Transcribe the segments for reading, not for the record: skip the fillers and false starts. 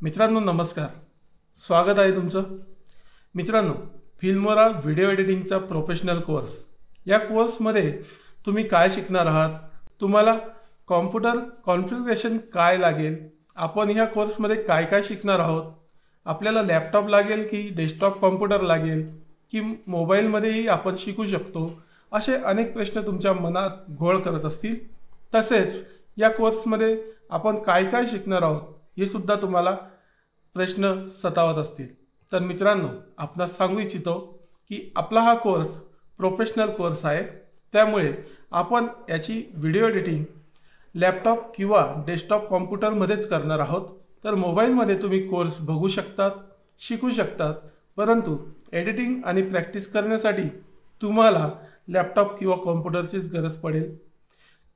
मित्रांनो नमस्कार, स्वागत आहे तुमचं। मित्रांनो, फिल्मोरा व्हिडिओ एडिटिंगचा प्रोफेशनल कोर्स या कोर्समध्ये तुम्ही काय शिकणार आहात, तुम्हाला कॉम्प्युटर कॉन्फिगरेशन काय लागेल, आपण ह्या कोर्समध्ये काय काय शिकणार आहोत, आपल्याला लॅपटॉप लागेल की डेस्कटॉप कॉम्प्युटर लागेल की मोबाईलमध्येही आपण शिकू शकतो, असे अनेक प्रश्न तुमच्या मनात घोळ करत असतील। तसेच या कोर्समध्ये आपण काय काय शिकणार आहोत हे सुद्धा तुम्हाला प्रश्न सतावत असतील। तर मित्रांनो, आपणास सांगू इच्छितो की आपला हा कोर्स प्रोफेशनल कोर्स आहे, त्यामुळे आपण याची व्हिडिओ एडिटिंग लॅपटॉप किंवा डेस्कटॉप कॉम्प्युटरमध्येच करणार आहोत। तर मोबाईलमध्ये तुम्ही कोर्स बघू शकतात, शिकू शकतात, परंतु एडिटिंग आणि प्रॅक्टिस करण्यासाठी तुम्हाला लॅपटॉप किंवा कॉम्प्युटरचीच गरज पडेल।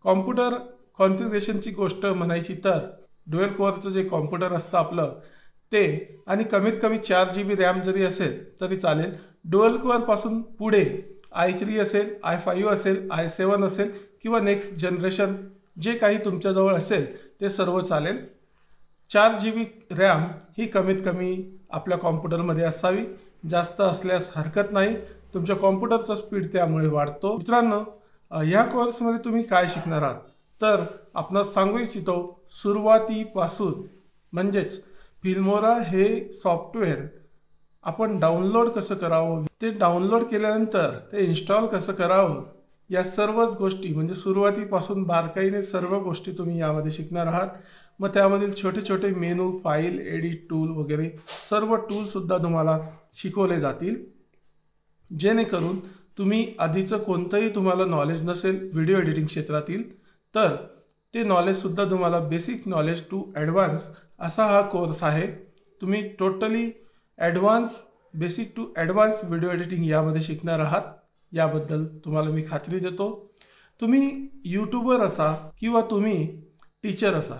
कॉम्प्युटर कॉन्फिगरेशनची गोष्ट म्हणायची तर ड्युअल कोअरचं जे कॉम्प्युटर असतं आपलं ते, आणि कमीत कमी 4 GB रॅम जरी असेल तरी चालेल। ड्युअल कोअरपासून पुढे i3 असेल, i5 असेल, i7 असेल किंवा नेक्स्ट जनरेशन जे काही तुमच्याजवळ असेल ते सर्व चालेल। 4 GB रॅम ही कमीत कमी आपल्या कॉम्प्युटरमध्ये असावी, जास्त असल्यास हरकत नाही, तुमच्या कॉम्प्युटरचा स्पीड त्यामुळे वाढतो। मित्रांनो, या कोर्समध्ये तुम्ही काय शिकणार आहात तर आपण सांगू इच्छितो सुरुवातीपासून, म्हणजेच फिल्मोरा हे सॉफ्टवेअर आपण डाउनलोड कसं करावं, ते डाउनलोड केल्यानंतर ते इन्स्टॉल कसं करावं, या सर्वच गोष्टी म्हणजे सुरुवातीपासून बारकाईने सर्व गोष्टी तुम्ही यामध्ये शिकणार आहात। मग त्यामधील छोटे छोटे मेनू, फाईल, एडिट टूल वगैरे सर्व टूलसुद्धा तुम्हाला शिकवले जातील, जेणेकरून तुम्ही आधीचं कोणतंही तुम्हाला नॉलेज नसेल व्हिडिओ एडिटिंग क्षेत्रातील तर ते नॉलेजसुद्धा तुम्हाला बेसिक नॉलेज टू ॲडव्हान्स असा हा कोर्स आहे। तुम्ही totally advance, basic to advance video editing यामध्ये शिकणार आहात, याबद्दल तुम्हाला मी खात्री देतो। तुम्ही यूट्यूबर असा किंवा तुम्ही टीचर असा,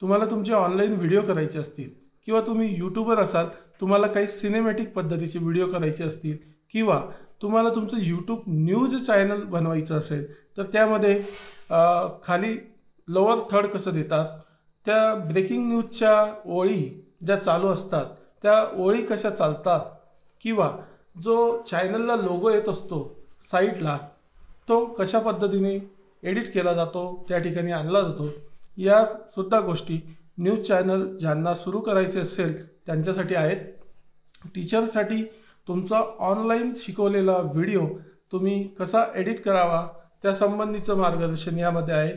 तुम्हाला तुमचे ऑनलाईन व्हिडिओ करायचे असतील, किंवा तुम्ही यूट्यूबर असाल, तुम्हाला काही सिनेमॅटिक पद्धतीचे व्हिडिओ करायचे असतील, किंवा तुम्हाला तुमचं यूट्यूब न्यूज चॅनल बनवायचं असेल तर त्यामध्ये खाली लोअर थर्ड कसं देतात, त्या ब्रेकिंग न्यूजच्या ओळी ज्या चालू असतात त्या ओळी कशा चालतात, किंवा जो चॅनलला लोगो येत असतो साईडला तो कशा पद्धतीने एडिट केला जातो, त्या ठिकाणी आणला जातो, या सुद्धा गोष्टी न्यूज चॅनल ज्यांना सुरू करायचे असेल त्यांच्यासाठी आहेत। टीचरसाठी तुमचा ऑनलाईन शिकवलेला व्हिडिओ तुम्ही कसा एडिट करावा त्या संबंधीचं मार्गदर्शन यामध्ये आहे।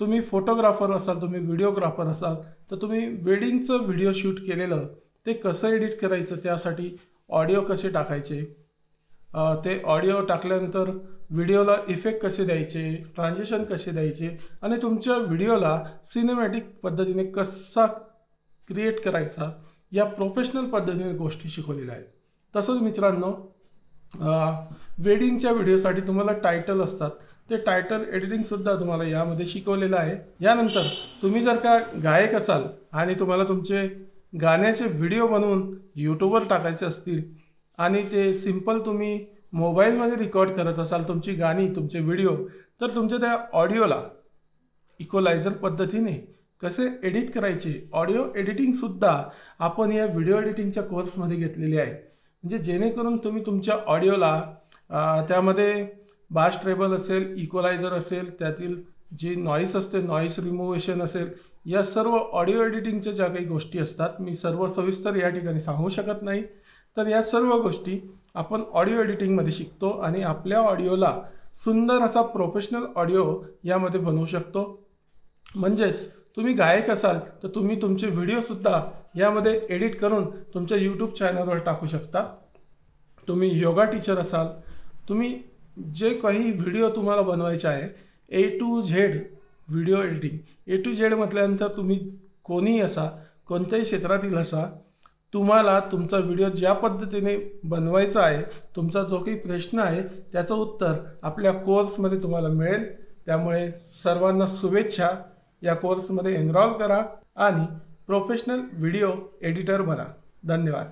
तुम्ही फोटोग्राफर असाल, तुम्ही व्हिडिओग्राफर असाल तर तुम्ही वेडिंगचं व्हिडिओ शूट केलेलं ते कसं एडिट करायचं, त्यासाठी ऑडिओ कसे टाकायचे, ते ऑडिओ टाकल्यानंतर व्हिडिओला इफेक्ट कसे द्यायचे, ट्रान्झिशन कसे द्यायचे, आणि तुमच्या व्हिडिओला सिनेमॅटिक पद्धतीने कसा क्रिएट करायचा, या प्रोफेशनल पद्धतीने गोष्टी शिकवलेल्या आहेत। तसंच मित्रांनो, वेडिंगच्या व्हिडिओसाठी तुम्हाला टायटल असतात, ते टायटल एडिटिंगसुद्धा तुम्हाला यामध्ये शिकवलेलं आहे। यानंतर तुम्ही जर का गायक असाल आणि तुम्हाला तुमचे गाण्याचे व्हिडिओ बनवून यूट्यूबवर टाकायचे असतील आणि ते सिंपल तुम्ही मोबाईलमध्ये रेकॉर्ड करत असाल तुमची गाणी, तुमचे व्हिडिओ, तर तुमच्या त्या ऑडिओला इक्वलायझर पद्धतीने कसे एडिट करायचे, ऑडिओ एडिटिंगसुद्धा आपण या व्हिडिओ एडिटिंगच्या कोर्समध्ये घेतलेली आहे, म्हणजे जेणेकरून तुम्ही तुमच्या ऑडिओला त्यामध्ये बास ट्रेबल असेल, इक्वलायझर असेल, त्यातील जी नॉईस असते नॉईस रिमूव्हेशन असेल, या सर्व ऑडिओ एडिटिंगच्या ज्या काही गोष्टी असतात, मी सर्व सविस्तर या ठिकाणी सांगू शकत नाही, तर या सर्व गोष्टी आपण ऑडिओ एडिटिंगमध्ये शिकतो आणि आपल्या ऑडिओला सुंदर असा प्रोफेशनल ऑडिओ यामध्ये बनवू शकतो। म्हणजेच तुम्ही गायक असाल तर तुम्ही तुमचे व्हिडिओसुद्धा यामध्ये एडिट करून तुमच्या यूट्यूब चॅनलवर टाकू शकता। तुम्ही योगा टीचर असाल, तुम्ही जे काही व्हिडिओ तुम्हाला बनवायचे आहे A to Z video editing, A to Z म्हटल्यानंतर तुम्ही कोणीही असा, कोणत्याही क्षेत्रातील असा, तुम्हाला तुमचा व्हिडिओ ज्या पद्धतीने बनवायचा आहे, तुमचा जो काही प्रश्न आहे त्याचं उत्तर आपल्या कोर्समध्ये तुम्हाला मिळेल। त्यामुळे सर्वांना शुभेच्छा, या कोर्समध्ये एनरोल करा आणि प्रोफेशनल व्हिडिओ एडिटर बना। धन्यवाद।